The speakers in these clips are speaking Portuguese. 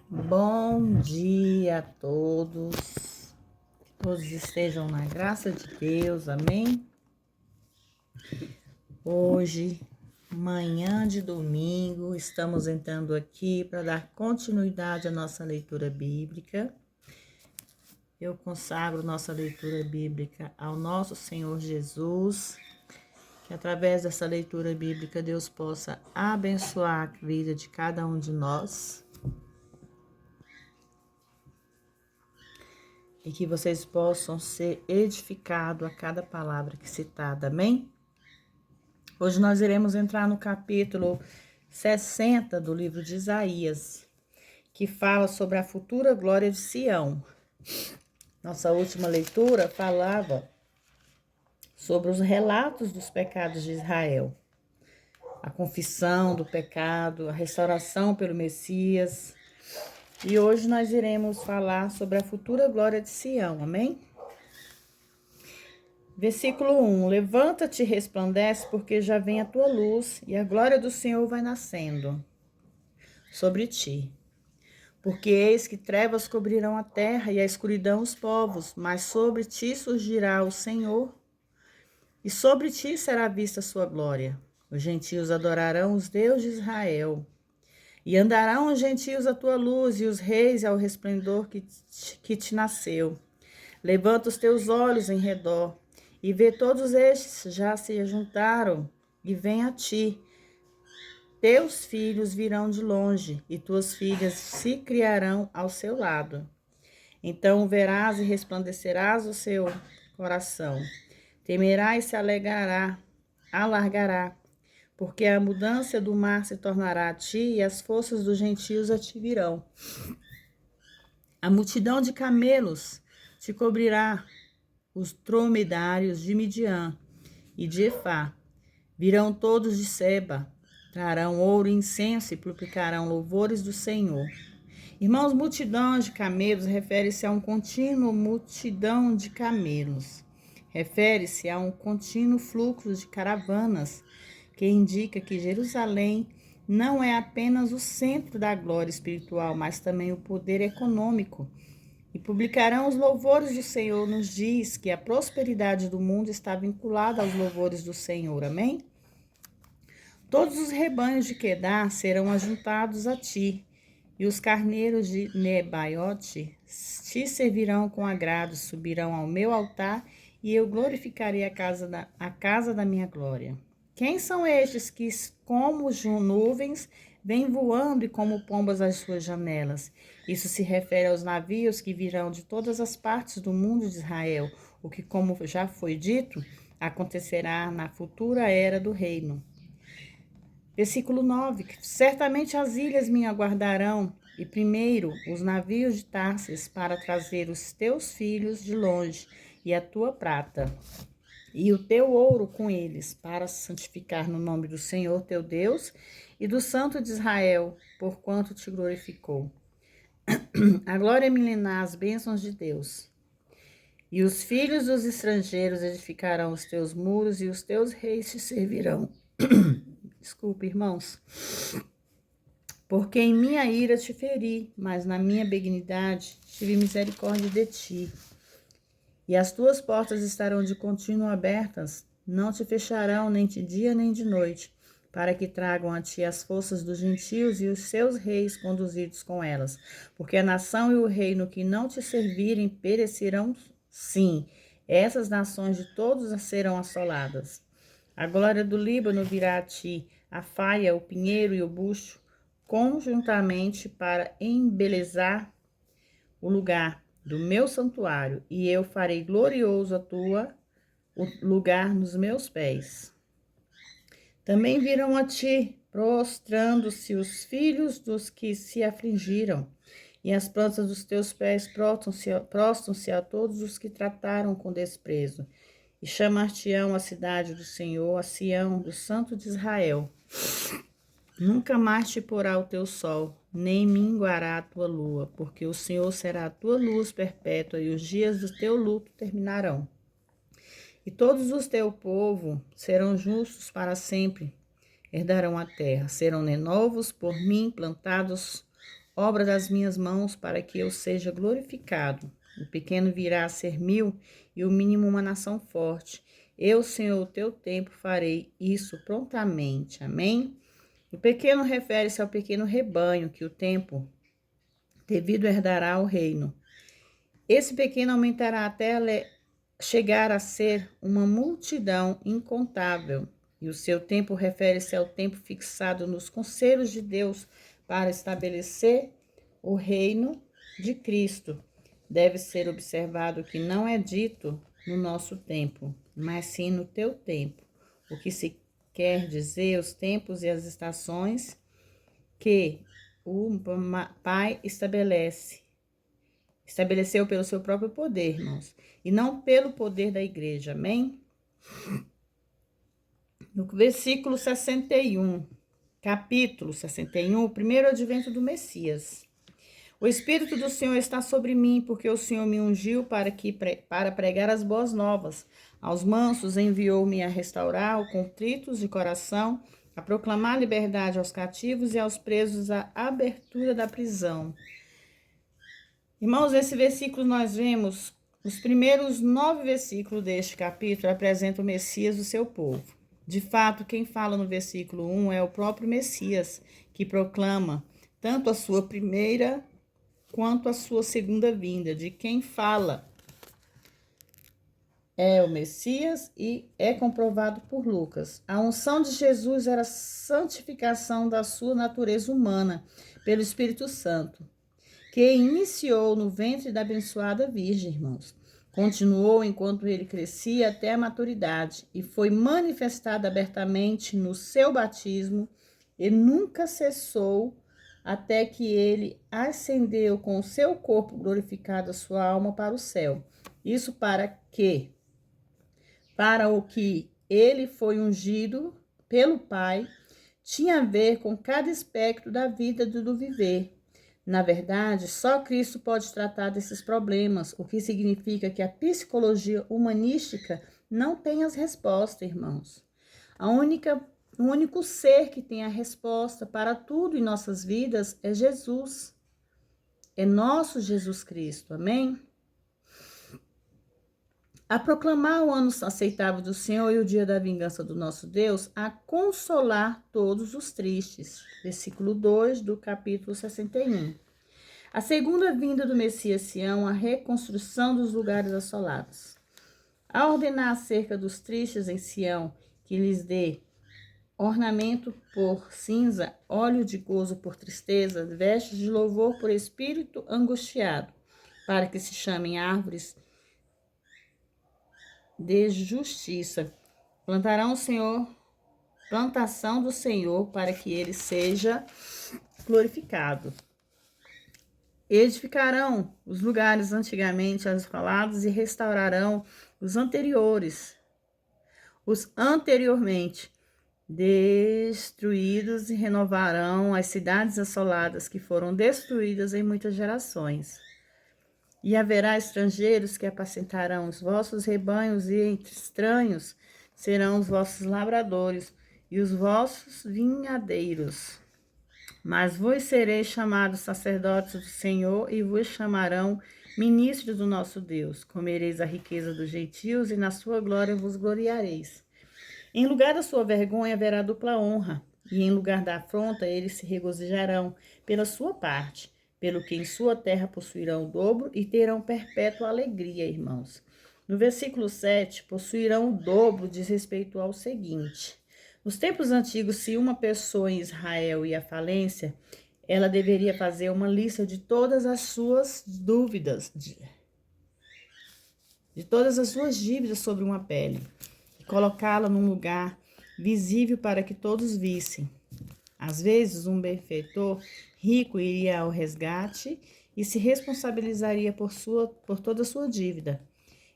Bom dia a todos, que todos estejam na graça de Deus, amém? Hoje, manhã de domingo, estamos entrando aqui para dar continuidade à nossa leitura bíblica. Eu consagro nossa leitura bíblica ao nosso Senhor Jesus, que através dessa leitura bíblica Deus possa abençoar a vida de cada um de nós. E que vocês possam ser edificados a cada palavra que é citada, amém? Hoje nós iremos entrar no capítulo 60 do livro de Isaías, que fala sobre a futura glória de Sião. Nossa última leitura falava sobre os relatos dos pecados de Israel, a confissão do pecado, a restauração pelo Messias. E hoje nós iremos falar sobre a futura glória de Sião, amém? Versículo 1: Levanta-te e resplandece, porque já vem a tua luz, e a glória do Senhor vai nascendo sobre ti. Porque eis que trevas cobrirão a terra, e a escuridão os povos, mas sobre ti surgirá o Senhor, e sobre ti será vista a sua glória. Os gentios adorarão os deuses de Israel, e andarão os gentios à tua luz, e os reis ao resplendor que te nasceu. Levanta os teus olhos em redor, e vê todos estes já se juntaram, e vêm a ti. Teus filhos virão de longe, e tuas filhas se criarão ao seu lado. Então verás e resplandecerás o seu coração. Temerá e se alargará, porque a mudança do mar se tornará a ti, e as forças dos gentios a ti virão. A multidão de camelos te cobrirá, os dromedários de Midian e de Efá. Virão todos de Seba, trarão ouro e incenso e publicarão louvores do Senhor. Irmãos, multidão de camelos refere-se a um contínuo multidão de camelos. Refere-se a um contínuo fluxo de caravanas, que indica que Jerusalém não é apenas o centro da glória espiritual, mas também o poder econômico. E publicarão os louvores do Senhor. Nos diz que a prosperidade do mundo está vinculada aos louvores do Senhor, amém? Todos os rebanhos de Quedar serão ajuntados a ti, e os carneiros de Nebaiote te servirão com agrado, subirão ao meu altar, e eu glorificarei a casa da minha glória. Quem são estes que, como nuvens, vêm voando e como pombas às suas janelas? Isso se refere aos navios que virão de todas as partes do mundo de Israel, o que, como já foi dito, acontecerá na futura era do reino. Versículo 9: Certamente as ilhas me aguardarão, e primeiro os navios de Tarsis, para trazer os teus filhos de longe, e a tua prata, e o teu ouro com eles, para santificar no nome do Senhor teu Deus e do Santo de Israel, porquanto te glorificou. A glória milenar, as bênçãos de Deus. E os filhos dos estrangeiros edificarão os teus muros, e os teus reis te servirão. Desculpe, irmãos. Porque em minha ira te feri, mas na minha benignidade tive misericórdia de ti. E as tuas portas estarão de contínuo abertas, não te fecharão nem de dia nem de noite, para que tragam a ti as forças dos gentios e os seus reis conduzidos com elas. Porque a nação e o reino que não te servirem perecerão, sim, essas nações de todos serão assoladas. A glória do Líbano virá a ti, a faia, o pinheiro e o bucho, conjuntamente para embelezar o lugar do meu santuário, e eu farei glorioso o lugar nos meus pés. Também virão a ti, prostrando-se os filhos dos que se afligiram, e as plantas dos teus pés prostram-se a todos os que trataram com desprezo, e chamar-te-ão a cidade do Senhor, a Sião, do Santo de Israel. Nunca mais te porá o teu sol, nem minguará a tua lua, porque o Senhor será a tua luz perpétua, e os dias do teu luto terminarão. E todos os teu povo serão justos para sempre, herdarão a terra, serão renovos por mim, plantados obra das minhas mãos, para que eu seja glorificado. O pequeno virá a ser 1000 e o mínimo uma nação forte. Eu, Senhor, o teu tempo, farei isso prontamente. Amém? O pequeno refere-se ao pequeno rebanho que o tempo devido herdará o reino. Esse pequeno aumentará até chegar a ser uma multidão incontável. E o seu tempo refere-se ao tempo fixado nos conselhos de Deus para estabelecer o reino de Cristo. Deve ser observado que não é dito no nosso tempo, mas sim no teu tempo. O que se quer dizer os tempos e as estações que o Pai estabeleceu pelo seu próprio poder, irmãos, e não pelo poder da igreja. Amém? No versículo 61, capítulo 61, o primeiro advento do Messias. O Espírito do Senhor está sobre mim, porque o Senhor me ungiu para pregar as boas novas. Aos mansos enviou-me a restaurar os contritos de coração, a proclamar liberdade aos cativos e aos presos a abertura da prisão. Irmãos, nesse versículo nós vemos os primeiros 9 versículos deste capítulo apresentam o Messias do seu povo. De fato, quem fala no versículo 1 é o próprio Messias, que proclama tanto a sua primeira quanto a sua segunda vinda. De quem fala é o Messias e é comprovado por Lucas. A unção de Jesus era a santificação da sua natureza humana pelo Espírito Santo, que iniciou no ventre da abençoada Virgem, irmãos. Continuou enquanto ele crescia até a maturidade e foi manifestada abertamente no seu batismo e nunca cessou até que ele ascendeu com o seu corpo glorificado a sua alma para o céu. Isso para o que ele foi ungido pelo Pai, tinha a ver com cada aspecto da vida do viver. Na verdade, só Cristo pode tratar desses problemas, o que significa que a psicologia humanística não tem as respostas, irmãos. O único ser que tem a resposta para tudo em nossas vidas é Jesus. É nosso Jesus Cristo, amém? A proclamar o ano aceitável do Senhor e o dia da vingança do nosso Deus, a consolar todos os tristes. Versículo 2 do capítulo 61. A segunda vinda do Messias Sião, a reconstrução dos lugares assolados. A ordenar acerca dos tristes em Sião, que lhes dê ornamento por cinza, óleo de gozo por tristeza, vestes de louvor por espírito angustiado, para que se chamem árvores de justiça. Plantarão o Senhor, plantação do Senhor, para que ele seja glorificado. Edificarão os lugares antigamente assolados e restaurarão os anteriormente destruídos e renovarão as cidades assoladas que foram destruídas em muitas gerações. E haverá estrangeiros que apacentarão os vossos rebanhos, e entre estranhos serão os vossos lavradores e os vossos vinhadeiros. Mas vos sereis chamados sacerdotes do Senhor e vos chamarão ministros do nosso Deus. Comereis a riqueza dos gentios e na sua glória vos gloriareis. Em lugar da sua vergonha haverá dupla honra, e em lugar da afronta eles se regozijarão pela sua parte, pelo que em sua terra possuirão o dobro e terão perpétua alegria, irmãos. No versículo 7, possuirão o dobro diz respeito ao seguinte: nos tempos antigos, se uma pessoa em Israel ia à falência, ela deveria fazer uma lista de todas as suas dúvidas, de todas as suas dívidas sobre uma pele, e colocá-la num lugar visível para que todos vissem. Às vezes, um benfeitor rico iria ao resgate e se responsabilizaria por toda a sua dívida.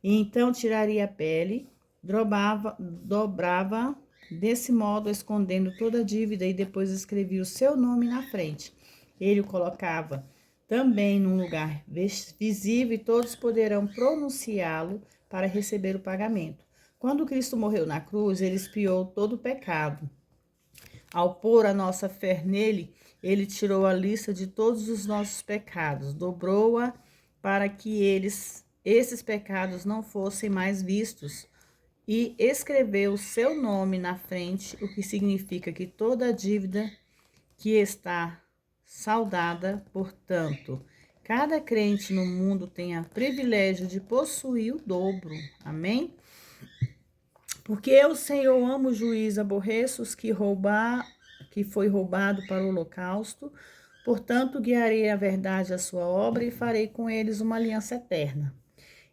E então tiraria a pele, dobrava desse modo, escondendo toda a dívida, e depois escrevia o seu nome na frente. Ele o colocava também num lugar visível e todos poderão pronunciá-lo para receber o pagamento. Quando Cristo morreu na cruz, ele expiou todo o pecado. Ao pôr a nossa fé nele, Ele tirou a lista de todos os nossos pecados, dobrou-a para que esses pecados não fossem mais vistos, e escreveu o seu nome na frente, o que significa que toda a dívida que está saldada. Portanto, cada crente no mundo tem o privilégio de possuir o dobro. Amém? Porque eu, Senhor, amo o juiz, aborreço os que foi roubado para o holocausto. Portanto, guiarei a verdade à sua obra e farei com eles uma aliança eterna.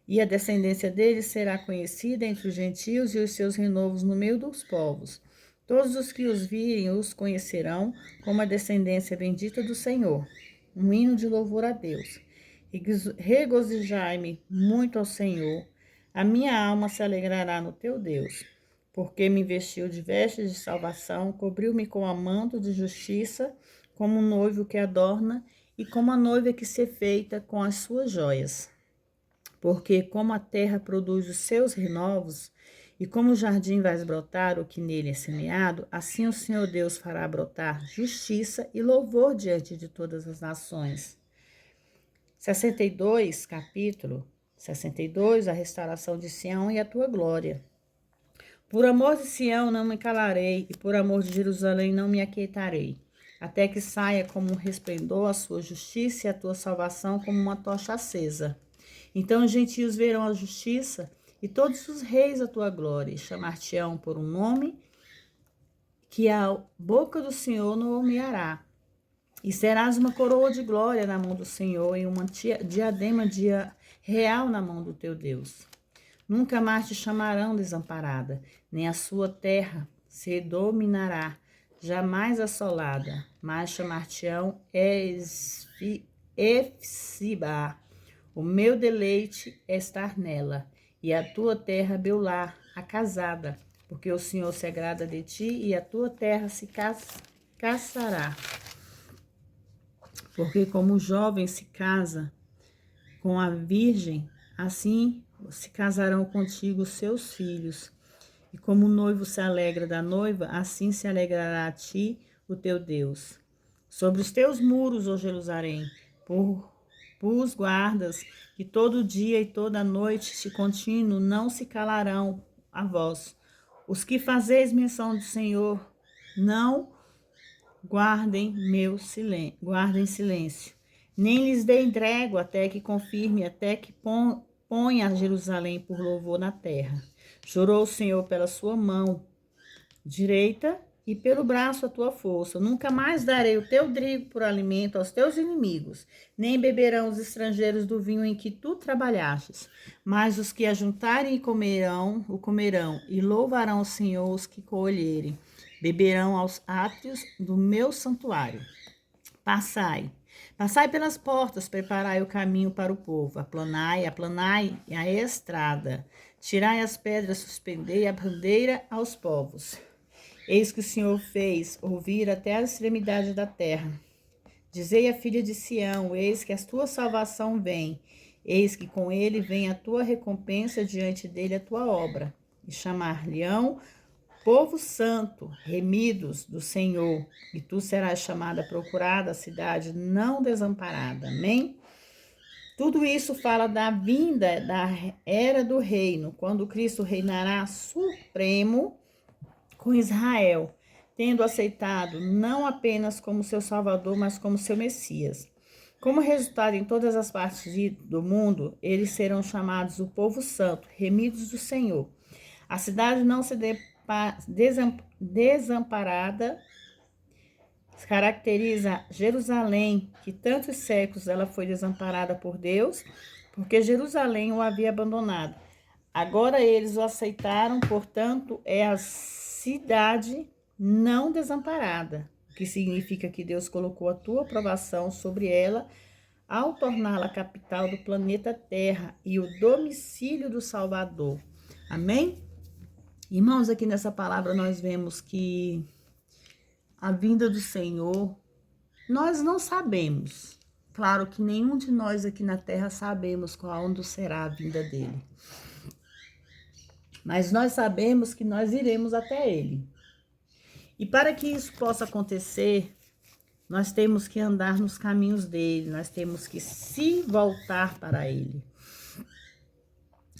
E a descendência deles será conhecida entre os gentios e os seus renovos no meio dos povos. Todos os que os virem os conhecerão como a descendência bendita do Senhor. Um hino de louvor a Deus. Regozijai-me muito ao Senhor. A minha alma se alegrará no teu Deus, porque me vestiu de vestes de salvação, cobriu-me com a manto de justiça, como um noivo que adorna e como a noiva que se feita com as suas joias. Porque como a terra produz os seus renovos, e como o jardim vai brotar o que nele é semeado, assim o Senhor Deus fará brotar justiça e louvor diante de todas as nações. 62, capítulo 62, a restauração de Sião e a tua glória. Por amor de Sião não me calarei, e por amor de Jerusalém não me aquietarei, até que saia como um resplendor a sua justiça e a tua salvação como uma tocha acesa. Então os gentios verão a justiça e todos os reis a tua glória, e chamar-te-ão por um nome que a boca do Senhor não nomeará. E serás uma coroa de glória na mão do Senhor e uma diadema real na mão do teu Deus. Nunca mais te chamarão desamparada, nem a sua terra se dominará, jamais assolada, mas chamar-te-ão Efsibá. O meu deleite é estar nela, e a tua terra Beulá, a casada, porque o Senhor se agrada de ti, e a tua terra se casará. Porque como o jovem se casa com a virgem, assim se casarão contigo os seus filhos. E como o noivo se alegra da noiva, assim se alegrará a ti o teu Deus. Sobre os teus muros, ó Jerusalém, os guardas, que todo dia e toda noite de contínuo não se calarão a vós. Os que fazeis menção do Senhor, não guardem silêncio. Nem lhes deem trégua até que confirme, até que ponha Jerusalém por louvor na terra. Jurou o Senhor pela sua mão direita e pelo braço a tua força. Nunca mais darei o teu trigo por alimento aos teus inimigos, nem beberão os estrangeiros do vinho em que tu trabalhastes. Mas os que ajuntarem e comerão, e louvarão o Senhor os que colherem. Beberão aos átrios do meu santuário. Passai pelas portas, preparai o caminho para o povo. Aplanai a estrada. Tirai as pedras, suspendei a bandeira aos povos. Eis que o Senhor fez ouvir até a extremidade da terra. Dizei à filha de Sião, eis que a tua salvação vem. Eis que com ele vem a tua recompensa, diante dele a tua obra. E chamar-lhe-ão povo santo, remidos do Senhor. E tu serás chamada procurada, a cidade não desamparada. Amém? Tudo isso fala da vinda da era do reino, quando Cristo reinará supremo com Israel, tendo aceitado não apenas como seu Salvador, mas como seu Messias. Como resultado, em todas as partes do mundo, eles serão chamados o povo santo, remidos do Senhor. A cidade não se desamparada caracteriza Jerusalém, que tantos séculos ela foi desamparada por Deus, porque Jerusalém o havia abandonado. Agora eles o aceitaram, portanto, é a cidade não desamparada, o que significa que Deus colocou a tua aprovação sobre ela ao torná-la capital do planeta Terra e o domicílio do Salvador. Amém? Irmãos, aqui nessa palavra nós vemos que a vinda do Senhor, nós não sabemos. Claro que nenhum de nós aqui na terra sabemos quando será a vinda dele. Mas nós sabemos que nós iremos até ele. E para que isso possa acontecer, nós temos que andar nos caminhos dele, nós temos que se voltar para ele.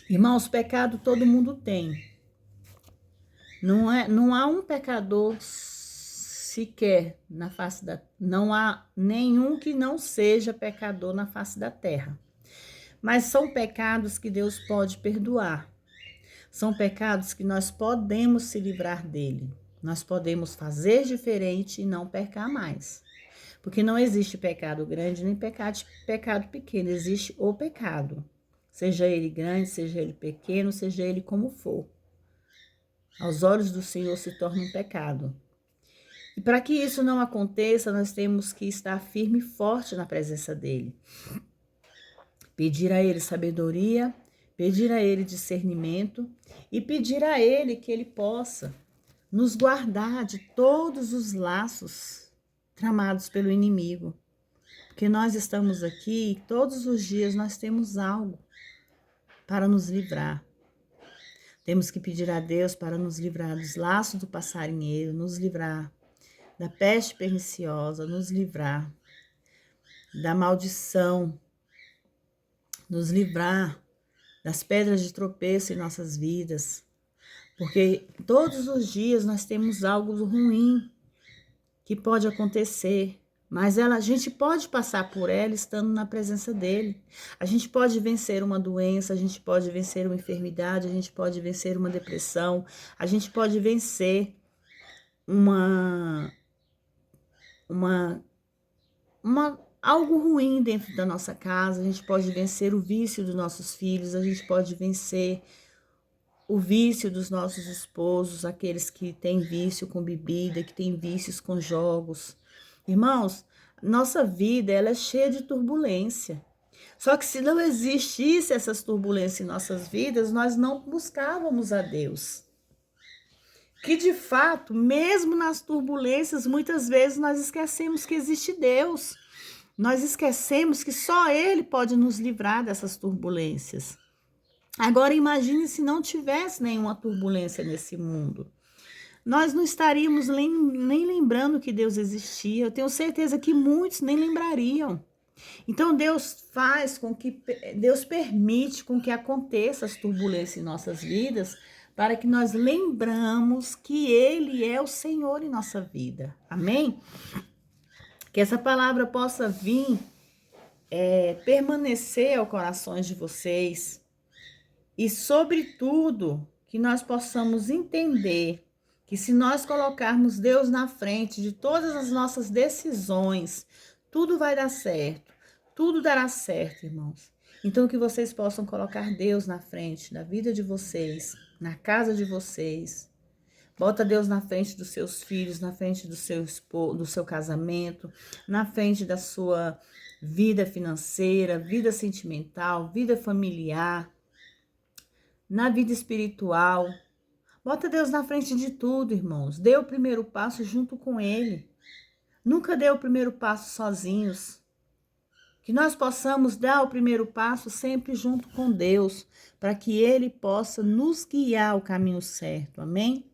Irmãos, pecado todo mundo tem. Não há um pecador sequer na face da... Não há nenhum que não seja pecador na face da terra. Mas são pecados que Deus pode perdoar. São pecados que nós podemos se livrar dele. Nós podemos fazer diferente e não pecar mais. Porque não existe pecado grande nem pecado pequeno. Existe o pecado. Seja ele grande, seja ele pequeno, seja ele como for. Aos olhos do Senhor se torna um pecado. E para que isso não aconteça, nós temos que estar firme e forte na presença dele. Pedir a ele sabedoria, pedir a ele discernimento e pedir a ele que ele possa nos guardar de todos os laços tramados pelo inimigo. Porque nós estamos aqui e todos os dias nós temos algo para nos livrar. Temos que pedir a Deus para nos livrar dos laços do passarinheiro, nos livrar da peste perniciosa, nos livrar da maldição, nos livrar das pedras de tropeço em nossas vidas. Porque todos os dias nós temos algo ruim que pode acontecer, mas a gente pode passar por ela estando na presença dele. A gente pode vencer uma doença, a gente pode vencer uma enfermidade, a gente pode vencer uma depressão, a gente pode vencer algo ruim dentro da nossa casa, a gente pode vencer o vício dos nossos filhos, a gente pode vencer o vício dos nossos esposos, aqueles que têm vício com bebida, que têm vícios com jogos. Irmãos, nossa vida ela é cheia de turbulência. Só que se não existisse essas turbulências em nossas vidas, nós não buscávamos a Deus. Que de fato, mesmo nas turbulências, muitas vezes nós esquecemos que existe Deus. Nós esquecemos que só Ele pode nos livrar dessas turbulências. Agora imagine se não tivesse nenhuma turbulência nesse mundo. Nós não estaríamos nem lembrando que Deus existia. Eu tenho certeza que muitos nem lembrariam. Então Deus permite com que aconteça as turbulências em nossas vidas, para que nós lembramos que Ele é o Senhor em nossa vida. Amém? Que essa palavra possa vir, permanecer aos corações de vocês. E, sobretudo, que nós possamos entender que se nós colocarmos Deus na frente de todas as nossas decisões, tudo vai dar certo. Tudo dará certo, irmãos. Então, que vocês possam colocar Deus na frente da vida de vocês, na casa de vocês. Bota Deus na frente dos seus filhos, na frente do seu casamento, na frente da sua vida financeira, vida sentimental, vida familiar, na vida espiritual. Bota Deus na frente de tudo, irmãos. Dê o primeiro passo junto com Ele. Nunca dê o primeiro passo sozinhos. Que nós possamos dar o primeiro passo sempre junto com Deus, para que Ele possa nos guiar ao caminho certo. Amém?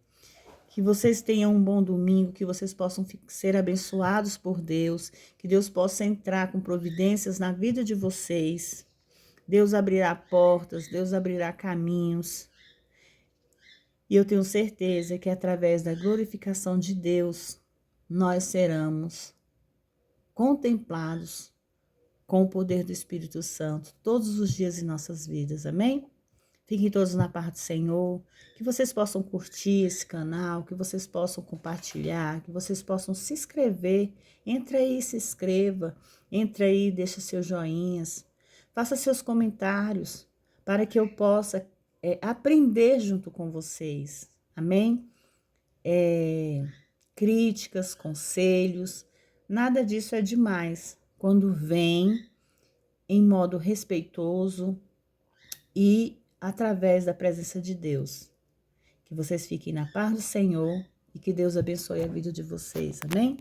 Que vocês tenham um bom domingo, que vocês possam ser abençoados por Deus, que Deus possa entrar com providências na vida de vocês. Deus abrirá portas, Deus abrirá caminhos. E eu tenho certeza que através da glorificação de Deus, nós seremos contemplados com o poder do Espírito Santo todos os dias em nossas vidas. Amém? Fiquem todos na paz do Senhor, que vocês possam curtir esse canal, que vocês possam compartilhar, que vocês possam se inscrever. Entre aí, se inscreva, entre aí, deixa seus joinhas. Faça seus comentários para que eu possa aprender junto com vocês. Amém? Críticas, conselhos, nada disso é demais quando vem em modo respeitoso e através da presença de Deus. Que vocês fiquem na paz do Senhor e que Deus abençoe a vida de vocês. Amém?